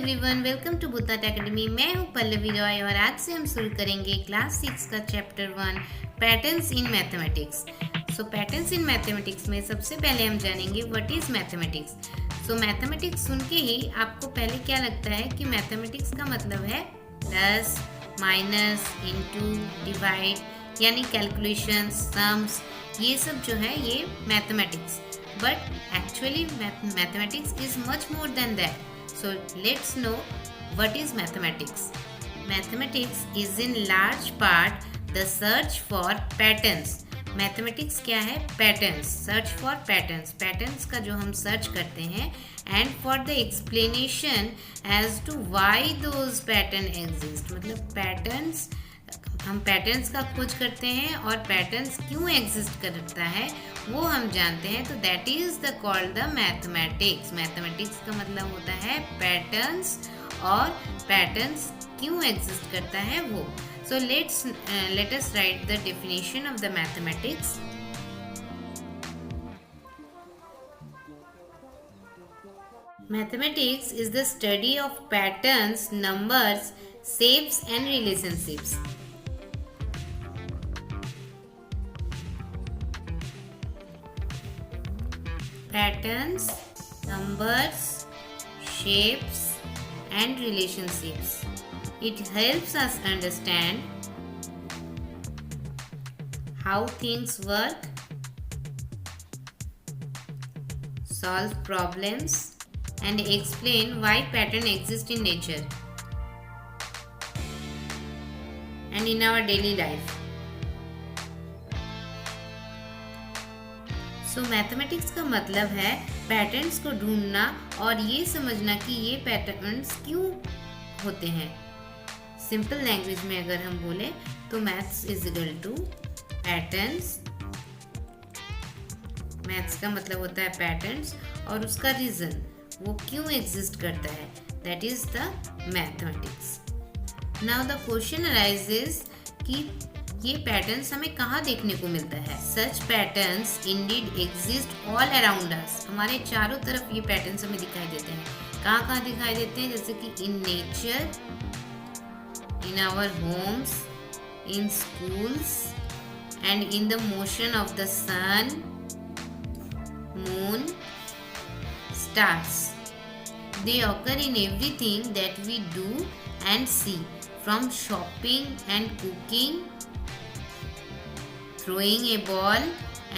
Everyone, welcome to बुतात academy. मैं हूं पल्लवी रॉय और आज से हम शुरू करेंगे क्लास 6 का chapter 1 patterns in mathematics. So patterns in mathematics में सबसे पहले हम जानेंगे what is mathematics. So mathematics सुन के ही आपको पहले क्या लगता है कि मैथमेटिक्स का मतलब है प्लस, माइनस, इनटू, डिवाइड, यानी कैलकुलेशंस, सम्स, ये सब जो है ये mathematics. But actually mathematics is much more than that. So let's know what is mathematics. Mathematics is in large part the search for patterns. Mathematics क्या है? Patterns. Search for patterns. Patterns का जो हम search करते हैं and for the explanation as to why those pattern exist. मतलब patterns, हम patterns का खोज करते हैं और पैटर्न्स क्यों एग्जिस्ट करता है वो हम जानते हैं, तो that is the called the mathematics. Mathematics का मतलब होता है पैटर्न्स, और पैटर्न्स क्यों एग्जिस्ट करता है वो। So let us right the definition of the mathematics. Mathematics is the study of patterns, numbers, shapes and relationships. Patterns, numbers, shapes and relationships. It helps us understand how things work, solve problems and explain why pattern exist in nature and in our daily life. So mathematics का मतलब है patterns को ढूंढना और ये समझना कि ये पैटर्न्स क्यों होते हैं। सिंपल लैंग्वेज में अगर हम बोले तो maths is equal to patterns. Maths का मतलब होता है पैटर्न्स और उसका रीजन, वो क्यों एग्जिस्ट करता है, that is the mathematics. Now the question arises कि ये पैटर्न्स हमें कहाँ देखने को मिलता है। Such patterns indeed exist all around us. हमारे चारों तरफ ये पैटर्न्स हमें दिखाई देते हैं। कहाँ कहाँ दिखाई देते हैं, जैसे कि in nature, in our homes, in schools and in the motion of the sun, moon, stars. They occur in everything that we do and see, from shopping and cooking, throwing a ball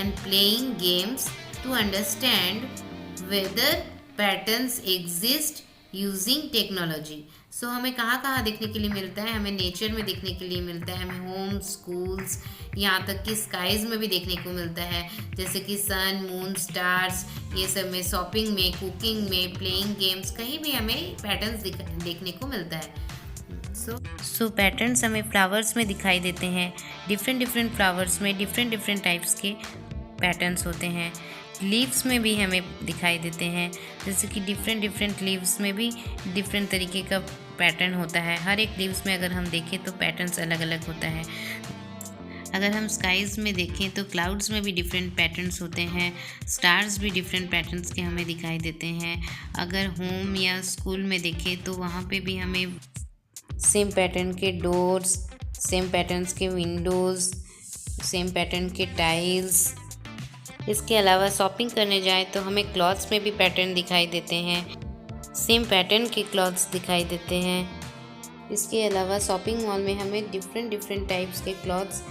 and playing games, to understand whether patterns exist using technology. So हमें कहाँ कहाँ देखने के लिए मिलता है, हमें nature में देखने के लिए मिलता है, हमें होम, स्कूल्स, यहाँ तक कि स्काईज में भी देखने को मिलता है, जैसे कि सन, मून, स्टार्स, ये सब में, शॉपिंग में, कुकिंग में, प्लेइंग गेम्स, कहीं भी हमें पैटर्न्स देखने को मिलता है। सो पैटर्न्स हमें फ्लावर्स में दिखाई देते हैं। डिफरेंट फ्लावर्स में डिफरेंट टाइप्स के पैटर्न्स होते हैं। लीव्स में भी हमें दिखाई देते हैं, जैसे कि डिफरेंट लीव्स में भी डिफरेंट तरीके का पैटर्न होता है। हर एक लीव्स में अगर हम देखें तो पैटर्न्स अलग अलग होता है। अगर हम स्काईज में देखें तो क्लाउड्स में भी डिफरेंट पैटर्न्स होते हैं, स्टार्स भी डिफरेंट पैटर्न्स के हमें दिखाई देते हैं। अगर होम या स्कूल में देखें तो वहाँ पे भी हमें सेम पैटर्न के डोर्स, सेम पैटर्न्स के विंडोज़, सेम पैटर्न के टाइल्स। इसके अलावा शॉपिंग करने जाएं तो हमें क्लॉथ्स में भी पैटर्न दिखाई देते हैं, सेम पैटर्न के क्लॉथ्स दिखाई देते हैं। इसके अलावा शॉपिंग मॉल में हमें डिफरेंट टाइप्स के क्लॉथ्स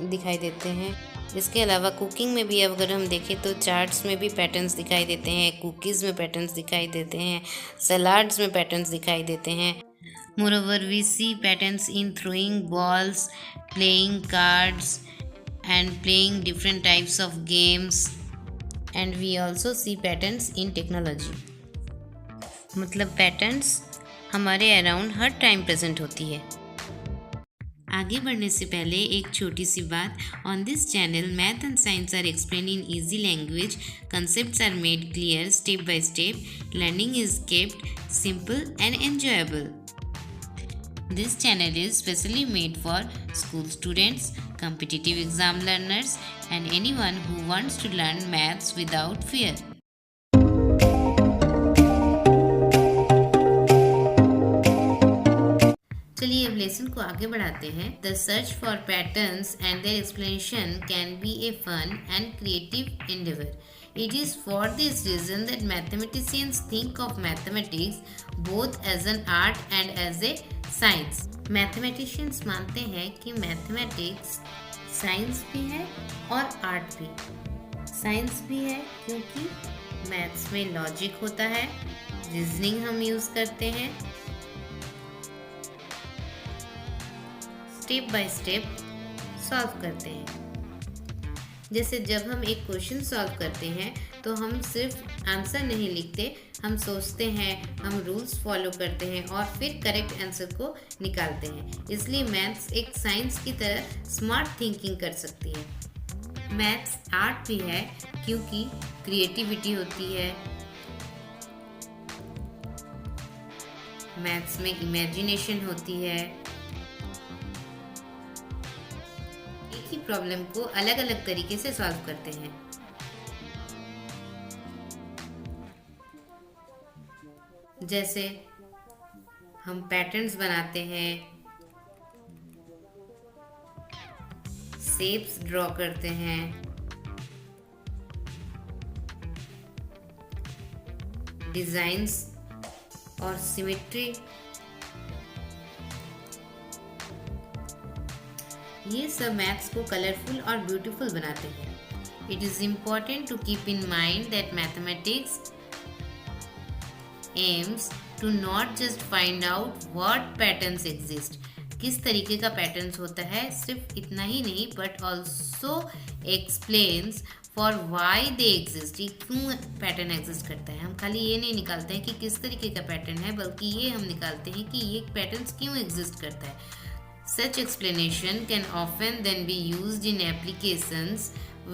दिखाई देते हैं। इसके अलावा कुकिंग में भी अगर हम देखें तो चाट्स में भी पैटर्न्स दिखाई देते हैं, कुकीज़ में पैटर्न्स दिखाई देते हैं, सलाड्स में पैटर्न्स दिखाई देते हैं। Moreover, we see patterns in throwing balls, playing cards, and playing different types of games. And we also see patterns in technology. मतलब पैटर्न्स हमारे अराउंड हर टाइम प्रेजेंट होती है। आगे बढ़ने से पहले एक छोटी सी बात, on this channel math and science are explain in easy language, concepts are made clear step by step, learning is kept simple and enjoyable. This channel is specially made for school students, competitive exam learners, and anyone who wants to learn maths without fear. Lesson को आगे बढ़ाते हैं। The search for patterns and their explanation can be a fun and creative endeavor. It is for this reason that mathematicians think of mathematics both as an art and as a science. Mathematicians मानते हैं कि mathematics science भी है और art भी। Science भी है क्योंकि मैथ्स में लॉजिक होता है, रीजनिंग हम यूज करते हैं, स्टेप बाय स्टेप सॉल्व करते हैं। जैसे जब हम एक क्वेश्चन सॉल्व करते हैं तो हम सिर्फ आंसर नहीं लिखते, हम सोचते हैं, हम रूल्स फॉलो करते हैं और फिर करेक्ट आंसर को निकालते हैं। इसलिए मैथ्स एक साइंस की तरह स्मार्ट थिंकिंग कर सकती है। मैथ्स आर्ट भी है क्योंकि क्रिएटिविटी होती है, मैथ्स में इमेजिनेशन होती है, एक ही प्रॉब्लम को अलग अलग तरीके से सॉल्व करते हैं। जैसे हम पैटर्न्स बनाते हैं, शेप्स ड्रॉ करते हैं, डिजाइन्स और सिमेट्री, ये सब मैथ्स को कलरफुल और ब्यूटीफुल बनाते हैं। It is important to keep in mind that mathematics aims to not just find out what patterns exist, किस तरीके का पैटर्न्स होता है, सिर्फ इतना ही नहीं but also explains for why they exist, ये क्यों पैटर्न एग्जिस्ट करता है। हम खाली ये नहीं निकालते हैं कि किस तरीके का पैटर्न है, बल्कि ये हम निकालते हैं कि ये पैटर्न्स क्यों एग्जिस्ट करता है। Such explanation can often then be used in applications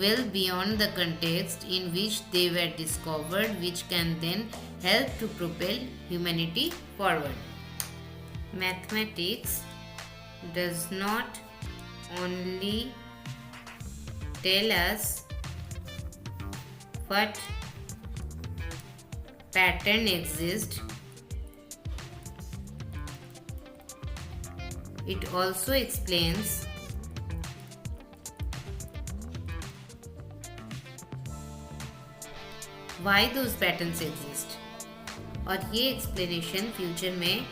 well beyond the context in which they were discovered, which can then help to propel humanity forward. Mathematics does not only tell us what pattern exists, it also explains why those patterns exist. और ये explanation future में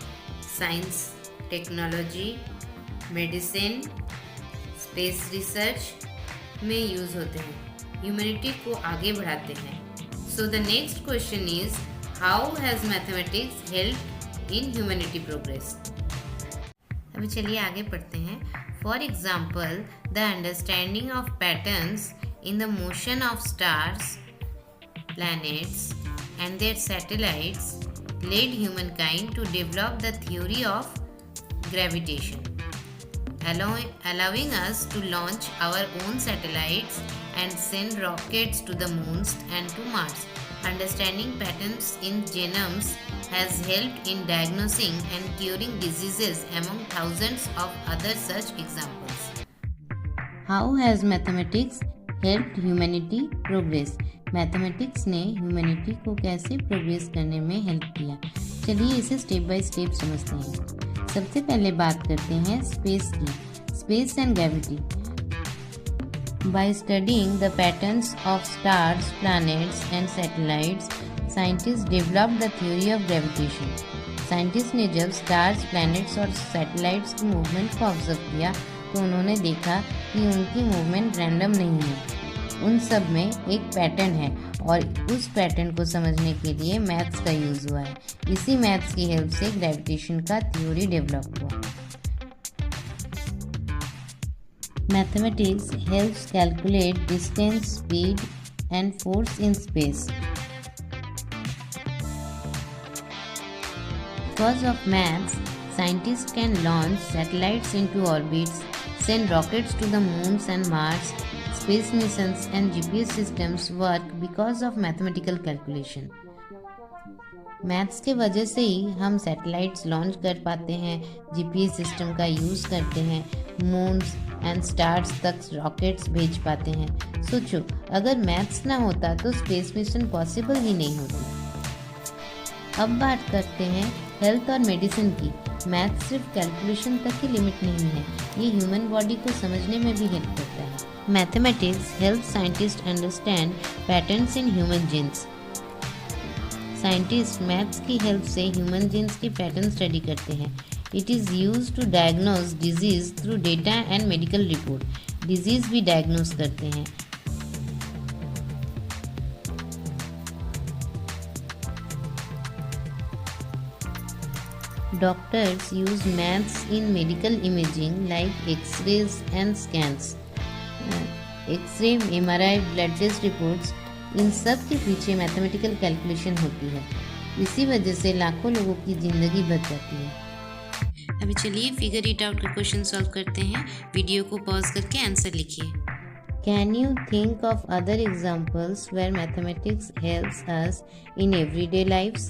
science, technology, medicine, space research में use होते हैं, humanity को आगे बढ़ाते हैं। So the next question is, how has mathematics helped in humanity progress. अभी चलिए आगे पढ़ते हैं। For example, the understanding of patterns in the motion of stars, planets and their satellites led humankind to develop the theory of gravitation, allowing us to launch our own satellites and send rockets to the moons and to Mars. Understanding patterns in genomes has helped in diagnosing and curing diseases among thousands of other such examples. How has mathematics helped humanity progress? Mathematics ने humanity को कैसे progress करने में help किया, चलिए इसे step by step समझते हैं। सबसे पहले बात करते हैं स्पेस की, space and gravity. By studying the patterns of stars, planets and satellites, scientists developed the theory of gravitation. Scientist ने जब स्टार्स, प्लैनेट्स और सैटेलाइट्स की मूवमेंट को ऑब्जर्व किया तो उन्होंने देखा कि उनकी मूवमेंट रैंडम नहीं है, उन सब में एक पैटर्न है और उस पैटर्न को समझने के लिए मैथ्स का यूज़ हुआ है। इसी मैथ्स की हेल्प से ग्रेविटेशन का थ्योरी डेवलप हुआ। Mathematics helps calculate distance, speed, and force in space. Because of maths, scientists can launch satellites into orbits, send rockets to the moons and Mars. Space missions and GPS systems work because of mathematical calculation. Maths के वजह से ही हम satellites launch कर पाते हैं, GPS system का use करते हैं, मून्स एंड स्टार्स तक रॉकेट्स भेज पाते हैं। सोचो, अगर मैथ्स ना होता तो स्पेस मिशन पॉसिबल ही नहीं होती। अब बात करते हैं हेल्थ और मेडिसिन की। मैथ सिर्फ कैलकुलेशन तक ही लिमिट नहीं है, ये ह्यूमन बॉडी को समझने में भी हेल्प करता है। Mathematics help scientist understand patterns in human genes. Scientist maths की हेल्प से ह्यूमन जीन्स के पैटर्न स्टडी करते हैं। It is use to diagnose disease through data and medical report. Disease भी डायग्नोज करते हैं। Doctors use maths in medical imaging like X-rays and scans. X-ray, MRI, blood test reports, इन सब के पीछे mathematical calculation होती है। इसी वजह से लाखों लोगों की ज़िंदगी बच जाती है। अभी चलिए फिगर इट आउट का क्वेश्चन सॉल्व करते हैं। वीडियो को पॉज करके आंसर लिखिए। Can you think of other examples where mathematics helps us in everyday lifes?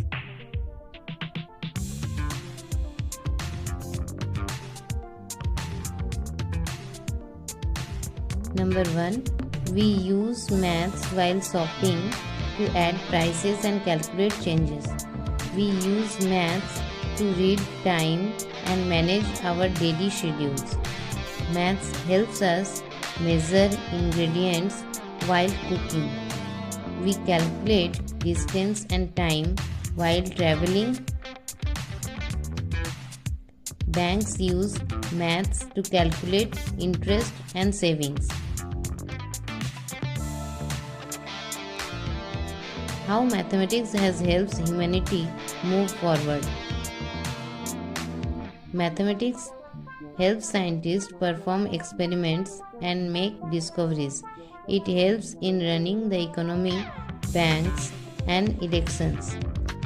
Number 1. We use maths while shopping to add prices and calculate changes. We use maths to read time and manage our daily schedules. Maths helps us measure ingredients while cooking. We calculate distance and time while traveling. Banks use maths to calculate interest and savings. How mathematics has helped humanity move forward. Mathematics helps scientists perform experiments and make discoveries. It helps in running the economy, banks, and elections.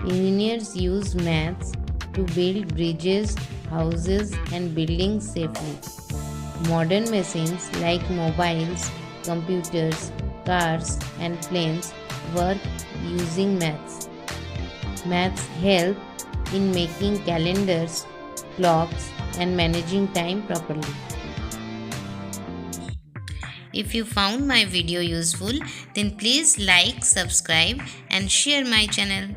Engineers use maths to build bridges, houses, and buildings safely. Modern machines like mobiles, computers, cars, and planes work using maths. Maths help in making calendars, clocks, and managing time properly. If you found my video useful, then please like, subscribe, and share my channel.